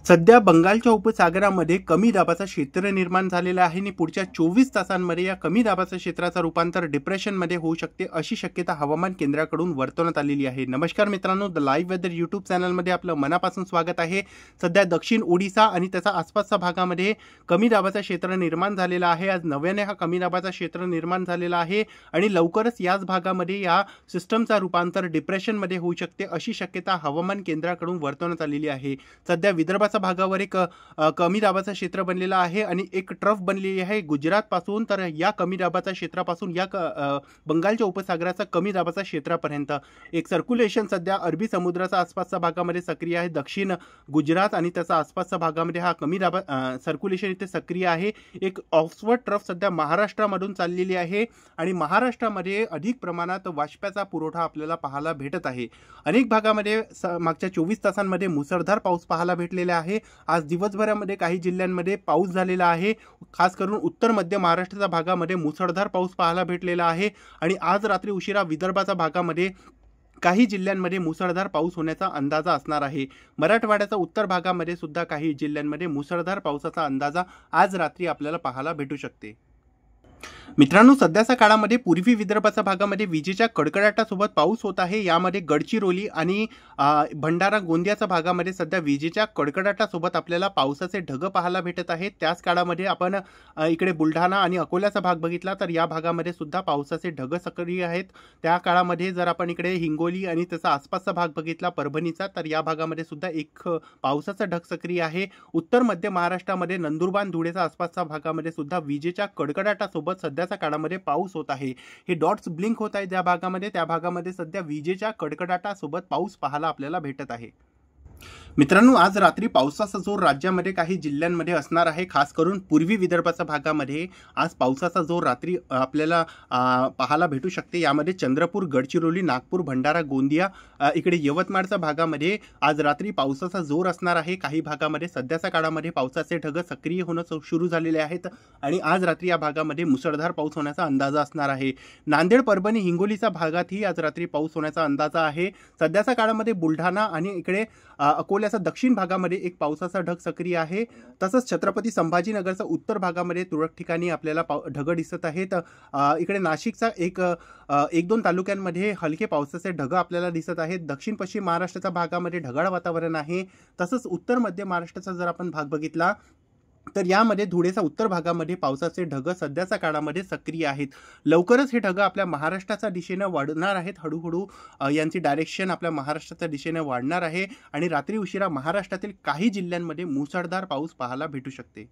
सध्या बंगालच्या उपसागरामध्ये कमी दाबाचा क्षेत्र निर्माण झालेला आहे आणि पुढच्या 24 तासांमध्ये या कमी दाबाच्या क्षेत्राचं रूपांतर डिप्रेशनमध्ये होऊ शकते अशी शक्यता हवामान केंद्राकडून वर्तवण्यात आलेली आहे। नमस्कार मित्रांनो, द लाईव्ह वेदर यूट्यूब चॅनलमध्ये आपलं मनापासून स्वागत आहे। सध्या दक्षिण ओडिशा आणि त्याच्या आसपासच्या भागामध्ये कमी दाबाचा क्षेत्र निर्माण झालेला आहे। आज नव्याने हा कमी दाबाचा क्षेत्र निर्माण झालेला आहे आणि लवकरच याच भागामध्ये या सिस्टमचा रूपांतर डिप्रेशनमध्ये होऊ शकते अशी शक्यता हवामान केंद्राकडून वर्तवण्यात आलेली आहे। सध्या विदर्भाच्या भागावर एक कमी दाबाचा क्षेत्र बनलेला आहे आणि एक ट्रफ बनलेली आहे गुजरात पासून तर या कमी दाबाचा क्षेत्रापासून या बंगालच्या उपसागराचा कमी दाबाचा क्षेत्रापर्यंत एक सर्क्युलेशन सध्या अरबी समुद्राच्या आसपासच्या भागामध्ये सक्रिय आहे। दक्षिण गुजरात आणि त्याच्या आसपासच्या भागामध्ये हा कमी दाबा सर्क्युलेशन इथे सक्रिय आहे। एक ऑक्सफर्ड ट्रफ सध्या महाराष्ट्रामधून चाललेली आहे आणि महाराष्ट्रामध्ये अधिक प्रमाणात वाष्पाचा पुरवठा आपल्याला पाहायला भेटत आहे। अनेक भागामध्ये मागच्या 24 तासांमध्ये मुसळधार पाऊस पाहायला भेटलेला आहे। आज दिवसभरामध्ये काही जिल्ह्यांमध्ये पाऊस झालेला आहे, खास करून उत्तर मध्य महाराष्ट्राच्या भागामध्ये मुसळधार पाऊस पाहायला भेटलेला आहे आणि आज रात्री उशिरा विदर्भाच्या भागामध्ये काही जिल्ह्यांमध्ये मुसळधार पाऊस होण्याचा अंदाजा असणार आहे। मराठवाड्याच्या उत्तर भागामध्ये सुद्धा काही जिल्ह्यांमध्ये मुसळधार पावसाचा अंदाजा आज रात्री आपल्याला पाहायला भेटू शकते। मित्रांनो, सध्याच्या काळामध्ये पूर्वी विदर्भाच्या भागामध्ये विजेच्या कडकडाटासोबत पाऊस होत आहे। यामध्ये गडचिरोली आणि भंडारा गोंदियाच्या भागामध्ये सध्या विजेच्या कडकडाटासोबत आपल्याला पावसाचे ढग पाहायला भेटत आहेत। त्याच काळामध्ये आपण इकडे बुलढाणा आणि अकोल्याचा भाग बघितला तर या भागामध्ये सुद्धा पावसाचे ढग सक्रिय आहेत। त्या काळामध्ये जर आपण इकडे हिंगोली आणि त्याचा आसपासचा भाग बघितला परभणीचा तर या भागामध्ये सुद्धा एक पावसाचा ढग सक्रिय आहे। उत्तर मध्य महाराष्ट्रामध्ये नंदुरबार धुळेच्या आसपासच्या भागामध्ये सुद्धा विजेच्या कडकडाटासोबत सध्याच्या काळामध्ये पाऊस होत आहे। हे डॉट्स ब्लिंक होत आहेत ज्या भागामध्ये, त्या भागामध्ये सध्या विजेच्या कडकडाटासोबत पाऊस पाहायला आपल्याला भेटत आहे। मित्रांनो, आज रात्री पावसाचा जोर राज्यामध्ये काही जिल्ह्यांमध्ये असणार आहे। खास करून पूर्वी विदर्भाच्या भागामध्ये आज पावसाचा जोर रात्री आपल्याला पाहायला भेटू शकते। यामध्ये चंद्रपूर, गडचिरोली, नागपूर, भंडारा, गोंदिया, इकडे यवतमाळच्या भागामध्ये आज रात्री पावसाचा जोर असणार आहे। काही भागामध्ये सध्याच्या काळामध्ये पावसाचे ढग सक्रिय होणं सुरू झालेले आहेत आणि आज रात्री या भागामध्ये मुसळधार पाऊस होण्याचा अंदाजा असणार आहे। नांदेड, परभणी, हिंगोलीच्या भागातही आज रात्री पाऊस होण्याचा अंदाजा आहे। सध्याच्या काळामध्ये बुलढाणा आणि इकडे अकोल्याच्या दक्षिण भागामध्ये एक पावसाचा ढग सक्रिय आहे। तसंच छत्रपती संभाजीनगरच्या उत्तर भागामध्ये तुरळक ठिकाणी आपल्याला ढग दिसत आहेत। इकडे नाशिकचा एक दोन तालुक्यांमध्ये हलके पावसाचे ढग आपल्याला दिसत आहेत। दक्षिण पश्चिम महाराष्ट्राच्या भागामध्ये ढगाळ वातावरण आहे। तसंच उत्तर मध्य महाराष्ट्राचा जर आपण भाग बघितला तर यामध्ये धुळेच्या उत्तर भागामध्ये पावसाचे ढग सध्याच्या काळामध्ये सक्रिय आहेत। लवकरच हे ढग आपल्या महाराष्ट्राच्या दिशेने वाढणार आहेत। हळूहळू यांची डायरेक्शन आपल्या महाराष्ट्राच्या दिशेने वाढणार आहे आणि रात्री उशिरा महाराष्ट्रातील काही जिल्ह्यांमध्ये मुसळधार पाऊस पाहायला भेटू शकते।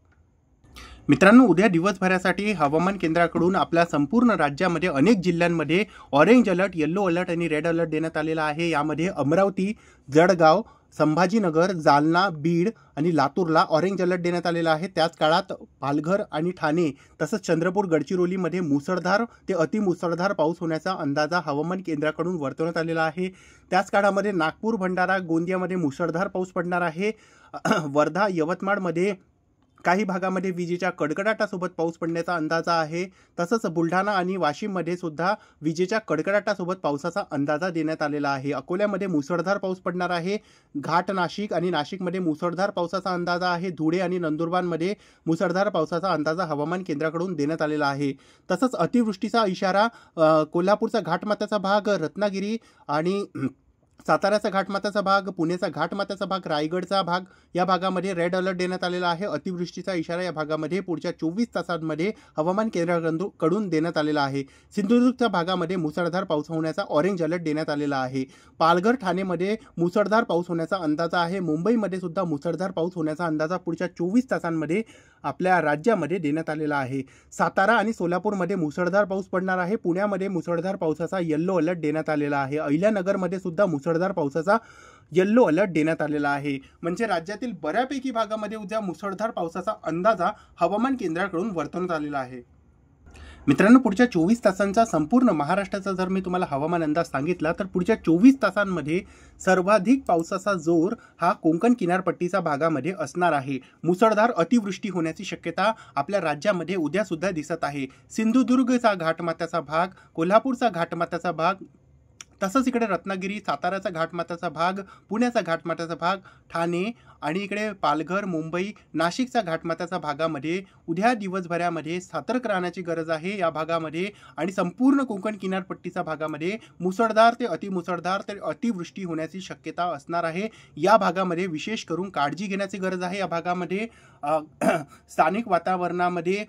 मित्रांनो, उद्या दिवसभरासाठी हवामान केंद्राकडून आपल्या संपूर्ण राज्यामध्ये अनेक जिल्ह्यांमध्ये ऑरेंज अलर्ट, येलो अलर्ट आणि रेड अलर्ट देण्यात आलेला आहे। यामध्ये अमरावती, जळगाव, संभाजीनगर, जालना, बीड आणि लातूरला ऑरेंज अलर्ट देण्यात आलेला आहे। त्याच काळात पालघर आणि ठाणे तसंच चंद्रपूर, गडचिरोलीमध्ये मुसळधार ते अतिमुसळधार पाऊस होण्याचा अंदाजा हवामान केंद्राकडून वर्तवण्यात आलेला आहे। त्याच काळामध्ये नागपूर, भंडारा, गोंदियामध्ये मुसळधार पाऊस पडणार आहे। वर्धा, यवतमाळमध्ये काही भागामध्ये विजेच्या कडकडाटासोबत पाऊस पडण्याचा अंदाजा आहे। तसंच बुलढाणा आणि वाशिममध्ये सुद्धा विजेच्या कडकडाटासोबत पावसाचा अंदाजा देण्यात आलेला आहे। अकोल्यामध्ये मुसळधार पाऊस पडणार आहे। घाट, नाशिक आणि नाशिकमध्ये मुसळधार पावसाचा अंदाजा आहे। धुळे आणि नंदुरबारमध्ये मुसळधार पावसाचा अंदाजा हवामान केंद्राकडून देण्यात आलेला आहे। तसंच अतिवृष्टीचा इशारा कोल्हापूरचा घाटमाथ्याचा भाग, रत्नागिरी आणि साताऱ्याचा घाटमाथ्याचा भाग, पुण्याचा घाटमाथ्याचा भाग, रायगडचा भाग या भागामध्ये रेड अलर्ट देण्यात आलेला आहे। अतिवृष्टीचा इशारा या भागामध्ये पुढच्या 24 तासांमध्ये हवामान केंद्राकडून देण्यात आलेला आहे। सिंधुदुर्गच्या भागामध्ये मुसळधार पाऊस होण्याचा ऑरेंज अलर्ट देण्यात आलेला आहे। पालघर, ठाणेमध्ये मुसळधार पाऊस होण्याचा अंदाजा आहे। मुंबईमध्ये सुद्धा मुसळधार पाऊस होण्याचा अंदाजा पुढच्या 24 तासांमध्ये आपल्या राज्यामध्ये देण्यात आलेला आहे। सातारा आणि सोलापूरमध्ये मुसळधार पाऊस पडणार आहे। पुण्यामध्ये मुसळधार पावसाचा येलो अलर्ट देण्यात आलेला आहे। अहिल्यानगरमध्ये सुद्धा मुसळधार पावसाचा येलो अलर्ट देण्यात आलेला आहे। म्हणजे राज्यातील बऱ्यापैकी भागामध्ये उद्या मुसळधार पावसाचा अंदाजा हवामान केंद्राकडून वर्तवण्यात आलेला आहे। मित्रांनो, पुढच्या 24 तासांचा संपूर्ण महाराष्ट्राचा जर मी तुम्हाला हवामान अंदाज सांगितला तर पुढच्या 24 तासांमध्ये सर्वाधिक पावसाचा जोर हा कोकण किनारपट्टीच्या भागामध्ये असणार आहे। मुसळधार अतिवृष्टी होण्याची शक्यता आपल्या राज्यामध्ये उद्या सुद्धा दिसत आहे। सिंधुदुर्गचा घाटमाथ्याचा भाग, कोल्हापूरचा घाटमाथ्याचा भाग, तसंच इकडे रत्नागिरी, साताऱ्याचा घाटमाथ्याचा भाग, पुण्याचा घाटमाथ्याचा भाग, ठाणे आणि इकडे पालघर, मुंबई, नाशिकचा घाटमाथ्याचा भागामध्ये उद्या दिवसभरामध्ये सतर्क राहण्याची गरज आहे या भागामध्ये. आणि संपूर्ण कोकण किनारपट्टीच्या भागामध्ये मुसळधार ते अतिमुसळधार ते अतिवृष्टी होण्याची शक्यता असणार आहे. या भागामध्ये विशेष करून काळजी घेण्याची गरज आहे. या भागामध्ये स्थानिक वातावरणामध्ये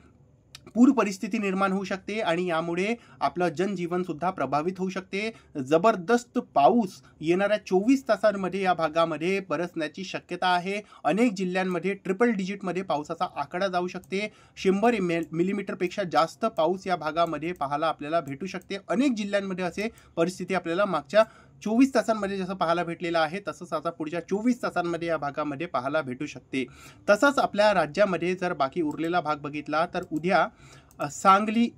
पूर परिस्थिती निर्माण होऊ शकते आणि यामुळे आपलं जनजीवन सुद्धा प्रभावित होऊ शकते. जबरदस्त पाऊस येणाऱ्या 24 तासांमध्ये या भागामध्ये बरसण्याची शक्यता आहे. अनेक जिल्ह्यांमध्ये ट्रिपल डिजिटमध्ये पावसाचा आकडा जाऊ शकते. 100 मिलीमीटरपेक्षा जास्त पाऊस या भागामध्ये पाहायला आपल्याला भेटू शकते. अनेक जिल्ह्यांमध्ये असे परिस्थिती आपल्याला मागच्या 24 तासांमध्ये जसं पाहायला भेटलेलं आहे तसंच आता पुढच्या 24 तासांमध्ये या भागामध्ये पाहायला भेटू शकते. तसंच आपल्या राज्यामध्ये जर बाकी उरलेला भाग बघितला तर उद्या सांगली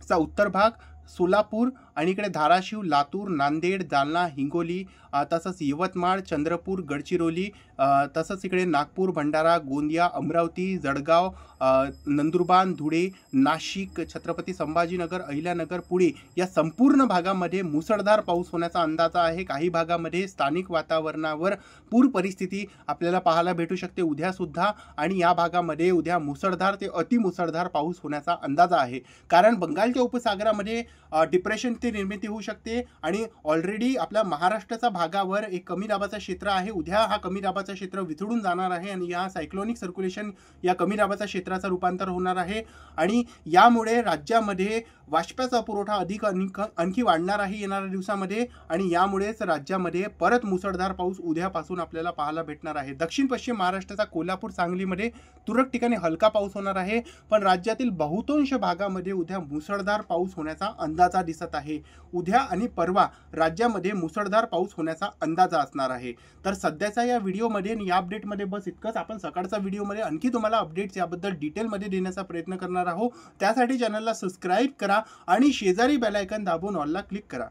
चा उत्तर भाग, सोलापूर आणि इकडे धाराशिव, लातूर, नांदेड, जालना, हिंगोली, तसंच यवतमाळ, चंद्रपूर, गडचिरोली, तसंच इकडे नागपूर, भंडारा, गोंदिया, अमरावती, जळगाव, नंदुरबार, धुळे, नाशिक, छत्रपती संभाजीनगर, अहिल्यानगर, पुणे या संपूर्ण भागामध्ये मुसळधार पाऊस होण्याचा अंदाज आहे. काही भागामध्ये स्थानिक वातावरणावर पूर परिस्थिती आपल्याला पाहायला भेटू शकते उद्यासुद्धा. आणि या भागामध्ये उद्या मुसळधार ते अतिमुसळधार पाऊस होण्याचा अंदाज आहे. कारण बंगालच्या उपसागरामध्ये डिप्रेशनची निर्मिती होऊ शकते आणि ऑलरेडी आपल्या महाराष्ट्राच्या भागावर एक कमी दाबाचं क्षेत्र आहे. उद्या हा कमी दाबाचं क्षेत्र वितळून जाणार आहे आणि या सायक्लोनिक सर्क्युलेशन या कमी दाबाच्या क्षेत्राचं रूपांतर होणार आहे आणि यामुळे राज्यामध्ये वाष्पाचा पुरवठा आणखी वाढणार आहे येणाऱ्या दिवसामध्ये. आणि यामुळेच राज्यामध्ये परत मुसळधार पाऊस उद्यापासून आपल्याला पाहायला भेटणार आहे. दक्षिण पश्चिम महाराष्ट्राचा कोल्हापूर, सांगलीमध्ये तुरळक ठिकाणी हलका पाऊस होणार आहे, पण राज्यातील बहुतांश भागामध्ये उद्या मुसळधार पाऊस होण्याचा अंदाजा दिसत आहे. उद्या आणि परवा राज्यामध्ये मुसळधार पाऊस होण्याचा अंदाजा असणार आहे. तर सध्याच्या या व्हिडिओमध्ये आणि या अपडेटमध्ये बस इतकंच. आपण सकाळच्या व्हिडिओमध्ये आणखी तुम्हाला अपडेट्स याबद्दल डिटेलमध्ये देण्याचा प्रयत्न करणार आहोत. त्यासाठी चॅनलला सबस्क्राईब करा आणि शेजारी बेल आयकॉन दाबून ऑलला क्लिक करा.